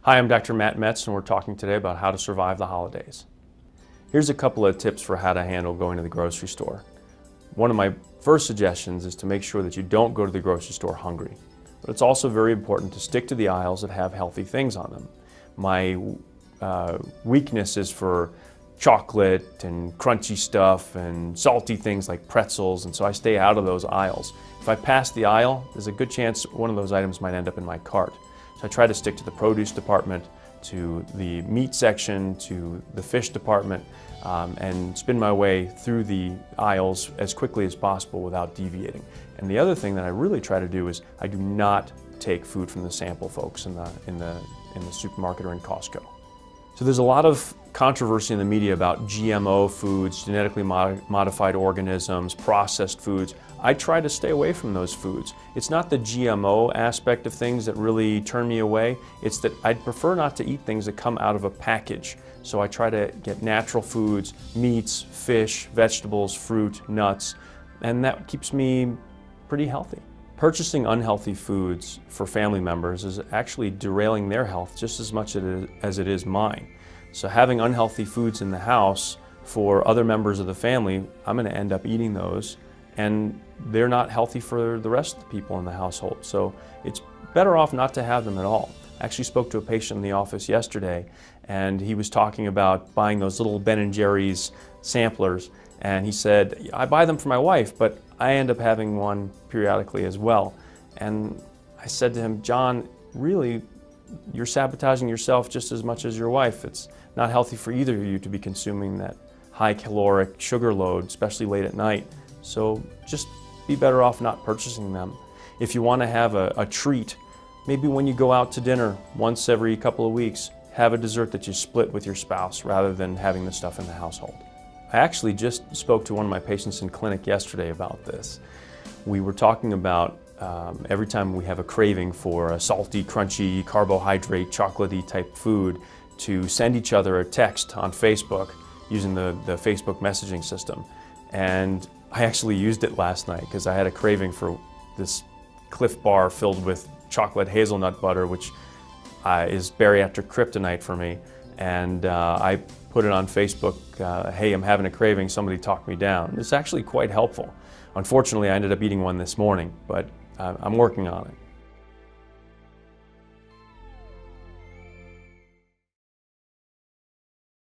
Hi, I'm Dr. Matt Metz, and we're talking today about how to survive the holidays. Here's a couple of tips for how to handle going to the grocery store. One of my first suggestions is to make sure that you don't go to the grocery store hungry. But it's also very important to stick to the aisles that have healthy things on them. My weakness is for chocolate and crunchy stuff and salty things like pretzels, and so I stay out of those aisles. If I pass the aisle, there's a good chance one of those items might end up in my cart. So I try to stick to the produce department, to the meat section, to the fish department, and spin my way through the aisles as quickly as possible without deviating. And the other thing that I really try to do is I do not take food from the sample folks in the supermarket or in Costco. So there's a lot of controversy in the media about GMO foods, genetically modified organisms, processed foods. I try to stay away from those foods. It's not the GMO aspect of things that really turn me away. It's that I'd prefer not to eat things that come out of a package. So I try to get natural foods, meats, fish, vegetables, fruit, nuts, and that keeps me pretty healthy. Purchasing unhealthy foods for family members is actually derailing their health just as much as it is mine. So having unhealthy foods in the house for other members of the family, I'm going to end up eating those, and they're not healthy for the rest of the people in the household. So it's better off not to have them at all. I actually spoke to a patient in the office yesterday, and he was talking about buying those little Ben & Jerry's samplers, and he said, I buy them for my wife, but I end up having one periodically as well. And I said to him, John, really, you're sabotaging yourself just as much as your wife. It's not healthy for either of you to be consuming that high caloric sugar load, especially late at night. So just be better off not purchasing them. If you want to have a treat, maybe when you go out to dinner once every couple of weeks, have a dessert that you split with your spouse rather than having the stuff in the household. I actually just spoke to one of my patients in clinic yesterday about this. We were talking about every time we have a craving for a salty, crunchy, carbohydrate, chocolatey type food, to send each other a text on Facebook using the Facebook messaging system. And I actually used it last night because I had a craving for this Cliff Bar filled with chocolate hazelnut butter, which is bariatric kryptonite for me. And I put it on Facebook, hey, I'm having a craving, somebody talk me down. It's actually quite helpful. Unfortunately, I ended up eating one this morning, but I'm working on it.